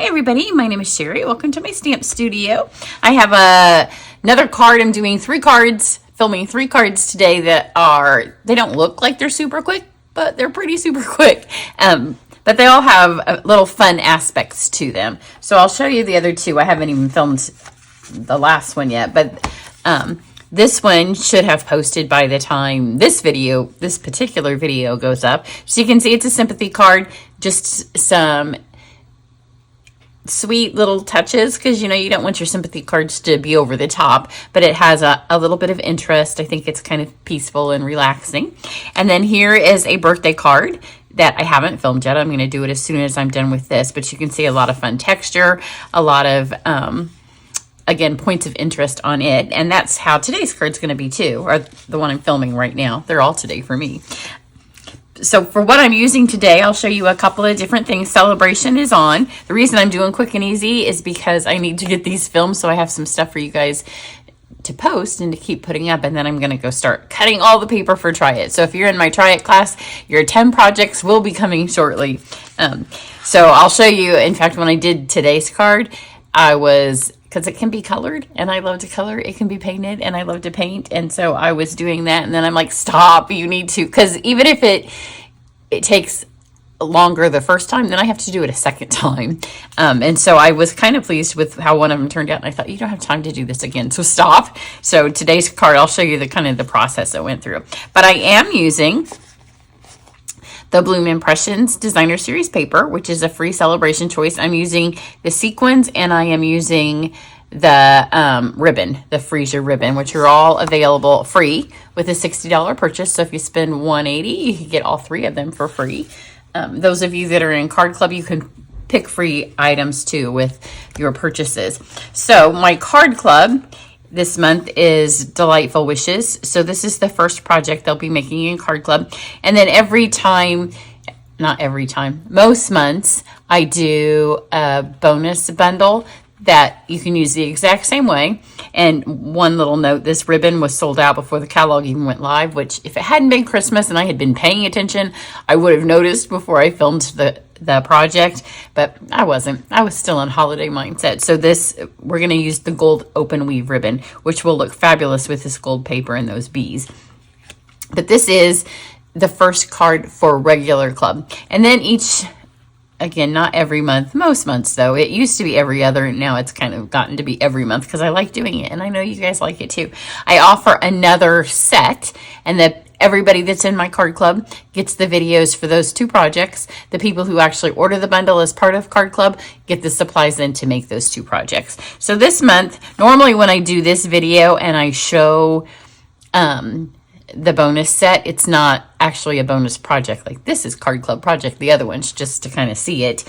Hi everybody, my name is Cheri. Welcome to my stamp studio. I have another card. I'm doing 3 cards, filming 3 cards today that they don't look like they're super quick, but they're pretty super quick. But they all have little fun aspects to them. So I'll show you the other 2. I haven't even filmed the last one yet, but this one should have posted by the time this particular video goes up. So you can see it's a sympathy card, just some sweet little touches, because you don't want your sympathy cards to be over the top, but it has a little bit of interest. I think it's kind of peaceful and relaxing. And then here is a birthday card that I haven't filmed yet. I'm going to do it as soon as I'm done with this, but you can see a lot of fun texture, a lot of again, points of interest on it. And that's how today's card's going to be too, or the one I'm filming right now. They're all today for me. So for what I'm using today, I'll show you a couple of different things. Saleabration is on. The reason I'm doing quick and easy is because I need to get these filmed, so I have some stuff for you guys to post and to keep putting up, and then I'm going to go start cutting all the paper for Try It. So if you're in my Try It class, your 10 projects will be coming shortly. So I'll show you. In fact, when I did today's card, because it can be colored, and I love to color. It can be painted, and I love to paint. And so I was doing that, and then I'm like, stop, you need to, because even if it takes longer the first time, then I have to do it a second time. And so I was kind of pleased with how one of them turned out, and I thought, you don't have time to do this again, so stop. So today's card, I'll show you the process I went through. But I am using the Bloom Impressions Designer Series paper, which is a free Saleabration choice. I'm using the sequins, and I am using the ribbon, the freezer ribbon, which are all available free with a $60 purchase. So if you spend $180, you can get all 3 of them for free. Those of you that are in Card Club, you can pick free items too with your purchases. So my Card Club this month is Delightful Wishes. So this is the first project they'll be making in Card Club. And then most months, I do a bonus bundle that you can use the exact same way. And one little note, this ribbon was sold out before the catalog even went live, which if it hadn't been Christmas and I had been paying attention, I would have noticed before I filmed the project, but I wasn't. I was still in holiday mindset. So we're going to use the gold open weave ribbon, which will look fabulous with this gold paper and those bees. But this is the first card for regular club. And then again, not every month, most months though. It used to be every other, and now it's kind of gotten to be every month because I like doing it, and I know you guys like it too. I offer another set, and everybody that's in my Card Club gets the videos for those 2 projects. The people who actually order the bundle as part of Card Club get the supplies in to make those 2 projects. So this month, normally when I do this video and I show the bonus set, it's not actually a bonus project. Like this is Card Club project, the other one's just to kind of see it.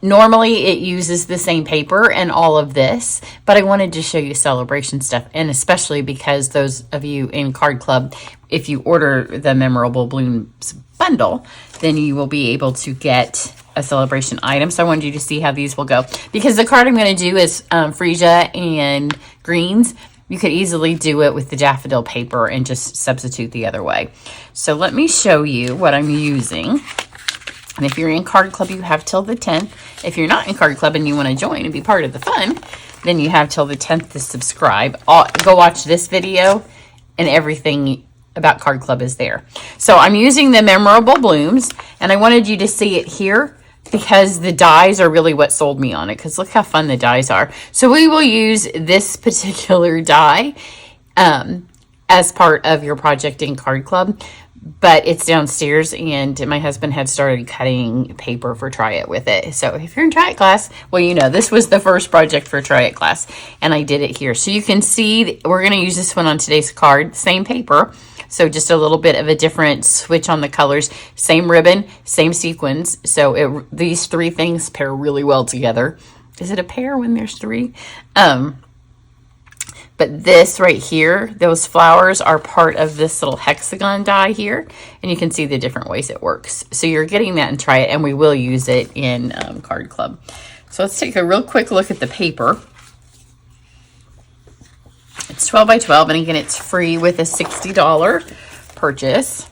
Normally it uses the same paper and all of this, but I wanted to show you Saleabration stuff, and especially because those of you in Card Club, if you order the Memorable Blooms bundle, then you will be able to get a Saleabration item. So I wanted you to see how these will go, because the card I'm going to do is freesia and greens. You could easily do it with the daffodil paper and just substitute the other way. So let me show you what I'm using. And if you're in Card Club, you have till the 10th. If you're not in Card Club and you want to join and be part of the fun, then you have till the 10th to subscribe. Go watch this video, and everything about Card Club is there. So I'm using the Memorable Blooms, and I wanted you to see it here because the dies are really what sold me on it, because look how fun the dies are. So we will use this particular die as part of your project in Card Club, but it's downstairs, and my husband had started cutting paper for Try It with it. So if you're in Try It class, well, this was the first project for Try It class, and I did it here. So you can see we're going to use this one on today's card, same paper. So just a little bit of a different switch on the colors, same ribbon, same sequins. So these 3 things pair really well together. Is it a pair when there's 3? But this right here, those flowers are part of this little hexagon die here, and you can see the different ways it works. So you're getting that in Try It, and we will use it in Card Club. So let's take a real quick look at the paper. It's 12 by 12, and again, it's free with a $60 purchase.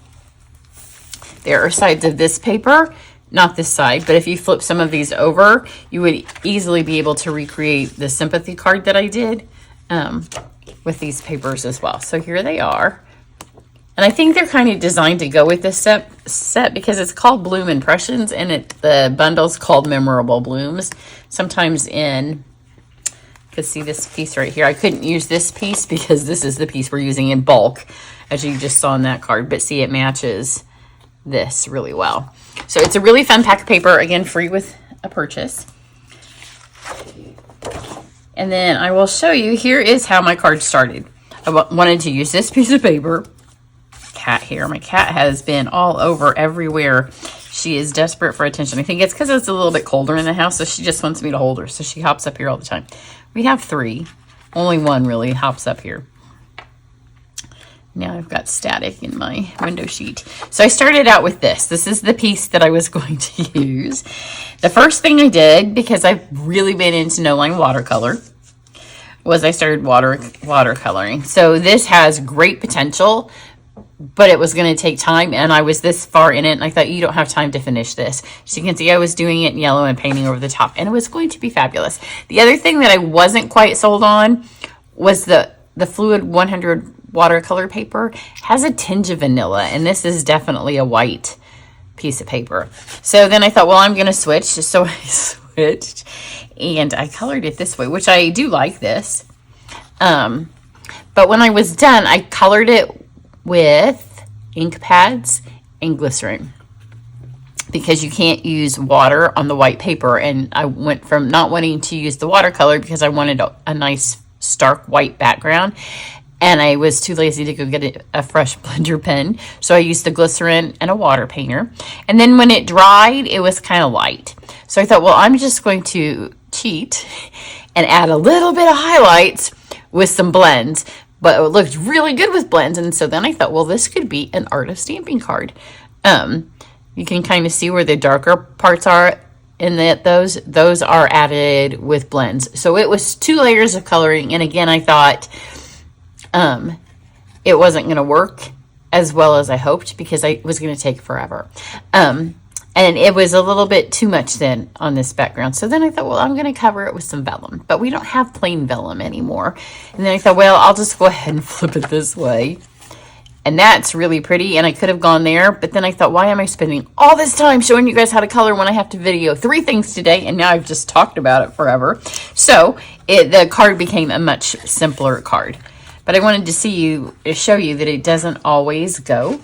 There are sides of this paper not this side, but if you flip some of these over, you would easily be able to recreate the sympathy card that I did with these papers as well. So here they are. And I think they're kind of designed to go with this set because it's called Bloom Impressions, and the bundle's called Memorable Blooms. Sometimes you can see this piece right here. I couldn't use this piece because this is the piece we're using in bulk, as you just saw in that card. But see, it matches this really well. So it's a really fun pack of paper, again, free with a purchase. And then I will show you, here is how my card started. I wanted to use this piece of paper. Cat here. My cat has been all over everywhere. She is desperate for attention. I think it's because it's a little bit colder in the house, so she just wants me to hold her. So she hops up here all the time. We have 3. Only one really hops up here. Now I've got static in my window sheet. So I started out with this. This is the piece that I was going to use. The first thing I did, because I've really been into no-line watercolor, was I started watercoloring. So this has great potential, but it was going to take time, and I was this far in it, and I thought, you don't have time to finish this. So you can see I was doing it in yellow and painting over the top, and it was going to be fabulous. The other thing that I wasn't quite sold on was the Fluid 100 watercolor paper. Has a tinge of vanilla, and this is definitely a white piece of paper. So then I thought, well, I'm going to switch. So I switched, and I colored it this way, which I do like this. But when I was done, I colored it with ink pads and glycerin, because you can't use water on the white paper. And I went from not wanting to use the watercolor because I wanted a nice stark white background, and I was too lazy to go get a fresh blender pen. So I used the glycerin and a water painter. And then when it dried, it was kind of light. So I thought, well, I'm just going to cheat and add a little bit of highlights with some blends. But it looked really good with blends. And so then I thought, well, this could be an art of stamping card. You can kind of see where the darker parts are, in that those are added with blends. So it was 2 layers of coloring. And again, I thought it wasn't going to work as well as I hoped, because it was going to take forever. And it was a little bit too much then on this background. So then I thought, well, I'm going to cover it with some vellum. But we don't have plain vellum anymore. And then I thought, well, I'll just go ahead and flip it this way. And that's really pretty. And I could have gone there. But then I thought, why am I spending all this time showing you guys how to color when I have to video 3 things today? And now I've just talked about it forever. So the card became a much simpler card. But I wanted to show you that it doesn't always go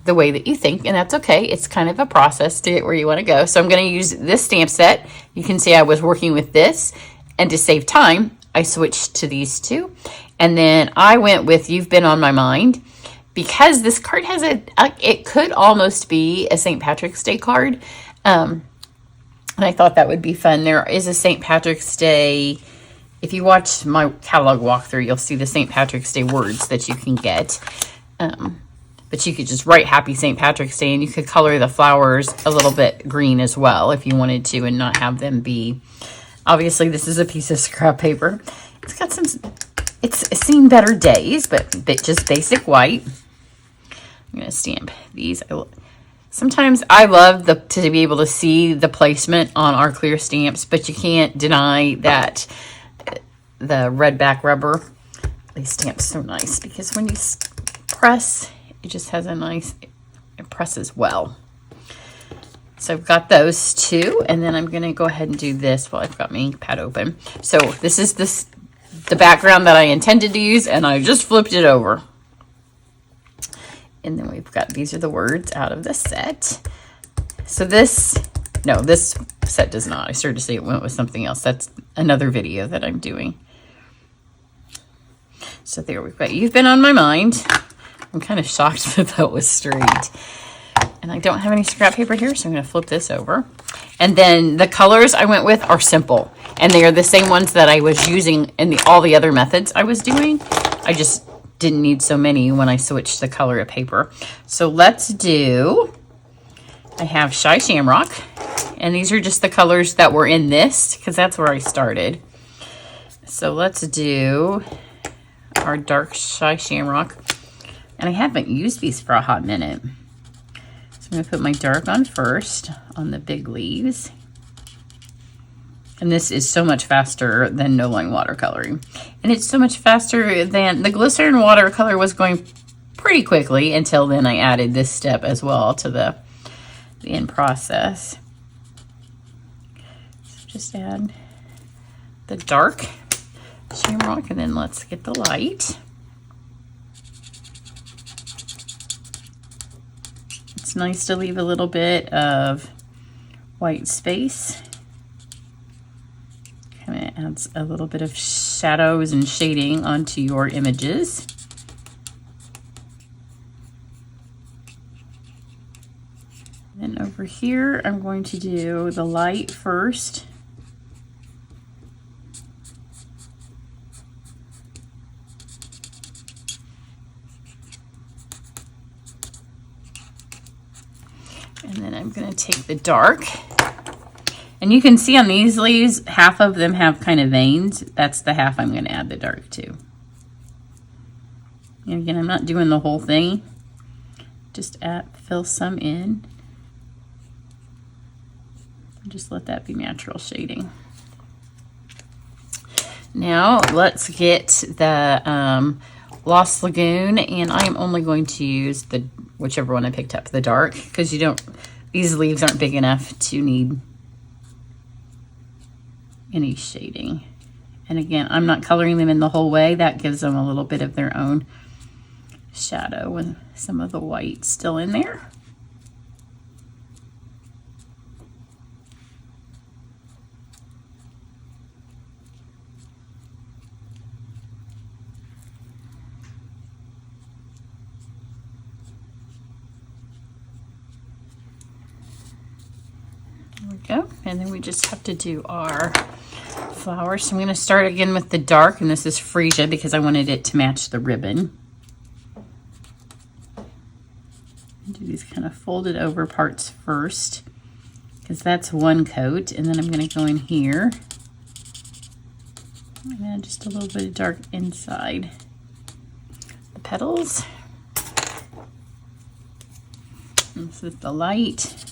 the way that you think, and that's okay. It's kind of a process to get where you want to go. So I'm going to use this stamp set. You can see I was working with this, and to save time, I switched to these 2. And then I went with You've Been on My Mind, because this card has it could almost be a St. Patrick's Day card. And I thought that would be fun. There is a St. Patrick's Day. If you watch my catalog walkthrough, you'll see the St. Patrick's Day words that you can get. But you could just write Happy St. Patrick's Day, and you could color the flowers a little bit green as well if you wanted to, and not have them be... Obviously, this is a piece of scrap paper. It's got it's seen better days, but just basic white. I'm going to stamp these. Sometimes I love to be able to see the placement on our clear stamps, but you can't deny that the red back rubber, these stamps so nice, because when you press, it just has it presses well. So I've got those 2, and then I'm going to go ahead and do this while I've got my ink pad open. So this is the background that I intended to use, and I just flipped it over. And then we've got, these are the words out of the set. So this set does not. I started to say it went with something else. That's another video that I'm doing. So there we've got You've Been on My Mind. I'm kind of shocked that was straight. And I don't have any scrap paper here, so I'm going to flip this over. And then the colors I went with are simple. And they are the same ones that I was using in all the other methods I was doing. I just didn't need so many when I switched the color of paper. So let's do... I have Shy Shamrock. And these are just the colors that were in this, because that's where I started. So let's do our dark Shy Shamrock. And I haven't used these for a hot minute. So I'm going to put my dark on first on the big leaves. And this is so much faster than no line watercoloring. And it's so much faster than the glycerin watercolor was going pretty quickly until then I added this step as well to the end process. So just add the dark shamrock and then let's get the light. It's nice to leave a little bit of white space. Kind of adds a little bit of shadows and shading onto your images. And over here, I'm going to do the light first. And then I'm going to take the dark. And you can see on these leaves, half of them have kind of veins. That's the half I'm going to add the dark to. And again, I'm not doing the whole thing. Just fill some in. Just let that be natural shading. Now let's get the Lost Lagoon, and I am only going to use the whichever one I picked up, the dark, because these leaves aren't big enough to need any shading. And again, I'm not coloring them in the whole way. That gives them a little bit of their own shadow with some of the white still in there. Go. And then we just have to do our flowers. So I'm going to start again with the dark, and this is freesia because I wanted it to match the ribbon. Do these kind of folded over parts first because that's one coat, and then I'm going to go in here and add just a little bit of dark inside the petals. And this is the light.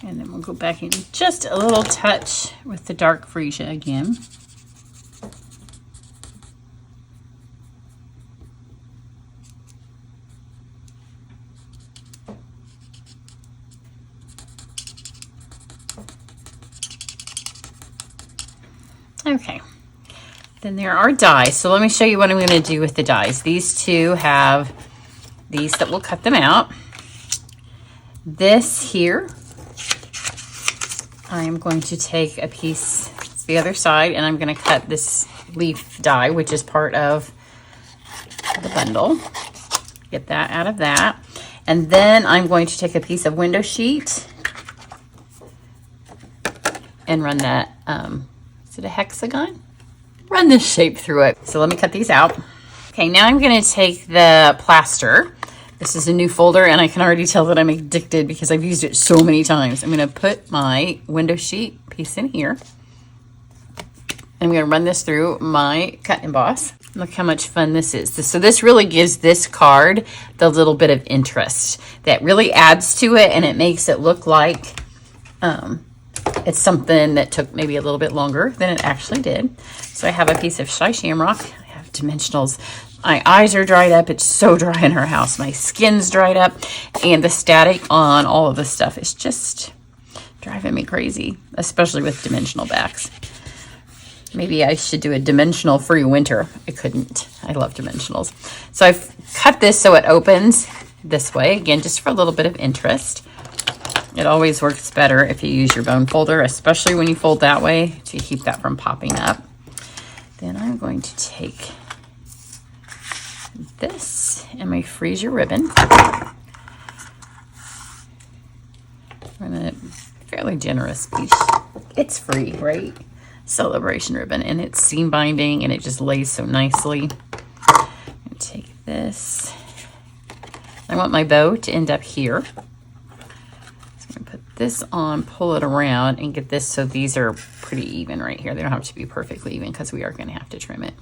And then we'll go back in just a little touch with the dark freesia again. Okay, then there are dies. So let me show you what I'm going to do with the dies. These two have these that will cut them out. This here, I'm going to take a piece, it's the other side, and I'm going to cut this leaf die, which is part of the bundle. Get that out of that. And then I'm going to take a piece of window sheet and run that, is it a hexagon? Run this shape through it. So let me cut these out. Okay, now I'm going to take the plaster. This is a new folder, and I can already tell that I'm addicted because I've used it so many times. I'm going to put my window sheet piece in here. I'm going to run this through my cut emboss. Look how much fun this is. So this really gives this card the little bit of interest that really adds to it, and it makes it look like it's something that took maybe a little bit longer than it actually did. So I have a piece of Shy Shamrock. I have dimensionals. My eyes are dried up. It's so dry in her house. My skin's dried up, and the static on all of this stuff is just driving me crazy, especially with dimensional backs. Maybe I should do a dimensional free winter. I couldn't. I love dimensionals. So I've cut this so it opens this way, again, just for a little bit of interest. It always works better if you use your bone folder, especially when you fold that way to keep that from popping up. Then I'm going to take this and my freesia ribbon. I'm a fairly generous piece. It's free, right? Saleabration ribbon, and it's seam binding, and it just lays so nicely. I'm gonna take this. I want my bow to end up here. So I'm gonna put this on, pull it around, and get this so these are pretty even right here. They don't have to be perfectly even because we are gonna have to trim it.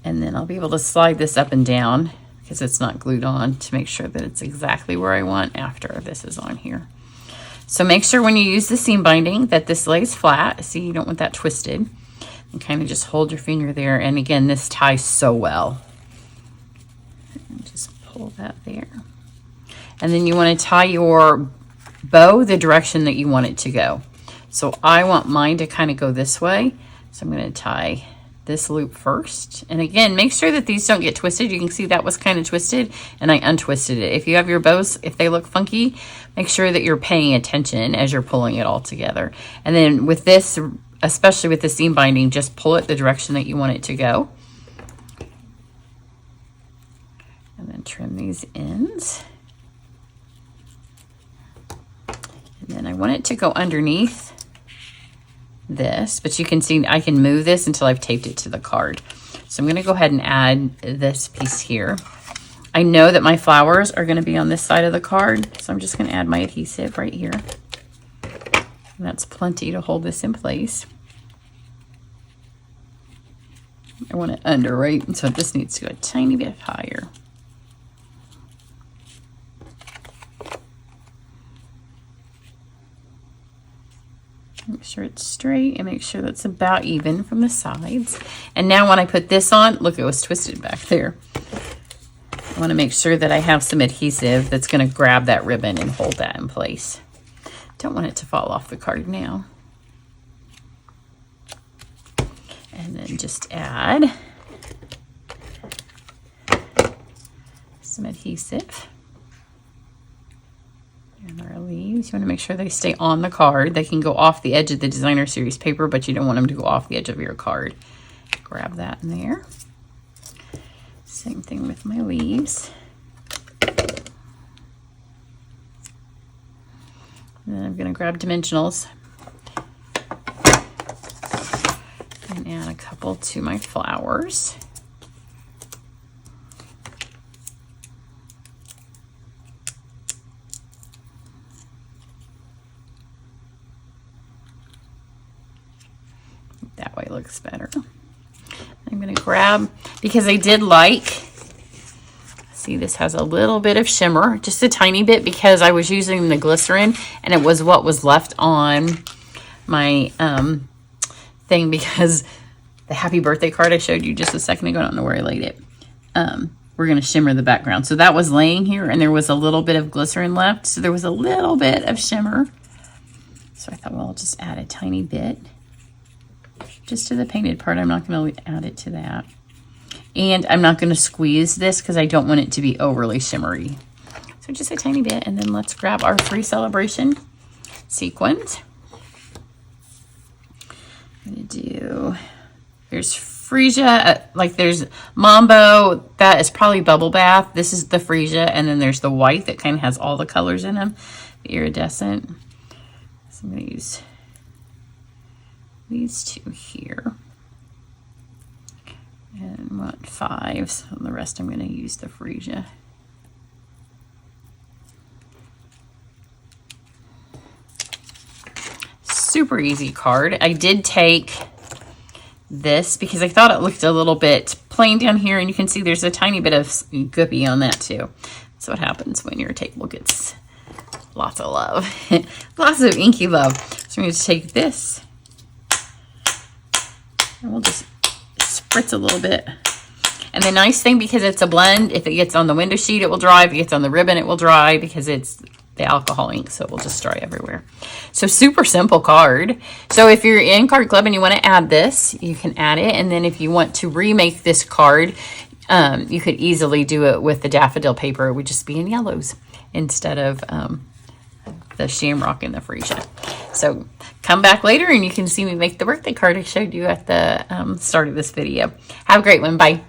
And then I'll be able to slide this up and down because it's not glued on, to make sure that it's exactly where I want after this is on here. So make sure when you use the seam binding that this lays flat. See, you don't want that twisted. And kind of just hold your finger there. And again, this ties so well. And just pull that there. And then you want to tie your bow the direction that you want it to go. So I want mine to kind of go this way. So I'm going to tie this loop first. And again, make sure that these don't get twisted. You can see that was kind of twisted and I untwisted it. If you have your bows, if they look funky, make sure that you're paying attention as you're pulling it all together. And then with this, especially with the seam binding, just pull it the direction that you want it to go. And then trim these ends. And then I want it to go underneath this, but you can see I can move this until I've taped it to the card. So I'm going to go ahead and add this piece here. I know that my flowers are going to be on this side of the card, so I'm just going to add my adhesive right here. And that's plenty to hold this in place. I want it under, right? And so it just needs to go a tiny bit higher. Make sure it's straight and make sure that's about even from the sides. And now when I put this on, look, it was twisted back there. I want to make sure that I have some adhesive that's going to grab that ribbon and hold that in place. Don't want it to fall off the card now. And then just add some adhesive. And our leaves, you want to make sure they stay on the card. They can go off the edge of the designer series paper, but you don't want them to go off the edge of your card. Grab that in there. Same thing with my leaves. And then I'm going to grab dimensionals and add a couple to my flowers. That way looks better. I'm going to grab, because I did like, see, this has a little bit of shimmer, just a tiny bit, because I was using the glycerin and it was what was left on my thing, because the happy birthday card I showed you just a second ago, I don't know where I laid it. We're going to shimmer the background. So that was laying here and there was a little bit of glycerin left. So there was a little bit of shimmer. So I thought, well, I'll just add a tiny bit. Just to the painted part. I'm not going to add it to that. And I'm not going to squeeze this because I don't want it to be overly shimmery. So just a tiny bit. And then let's grab our free Saleabration sequins. I'm going to do, there's freesia, like there's Mambo, that is probably Bubble Bath. This is the freesia. And then there's the white that kind of has all the colors in them, the iridescent. So I'm going to use these two here, and want 5, so the rest I'm going to use the freesia. Super easy card. I did take this because I thought it looked a little bit plain down here, and you can see there's a tiny bit of goopy on that too. That's what happens when your table gets lots of love. Lots of inky love. So I'm going to take this and we'll just spritz a little bit. And the nice thing, because it's a blend, if it gets on the window sheet, it will dry. If it gets on the ribbon, it will dry because it's the alcohol ink, so it will just dry everywhere. So super simple card. So if you're in Card Club and you want to add this, you can add it. And then if you want to remake this card, you could easily do it with the daffodil paper. It would just be in yellows instead of the shamrock and the freesia. So come back later and you can see me make the birthday card I showed you at the start of this video. Have a great one. Bye.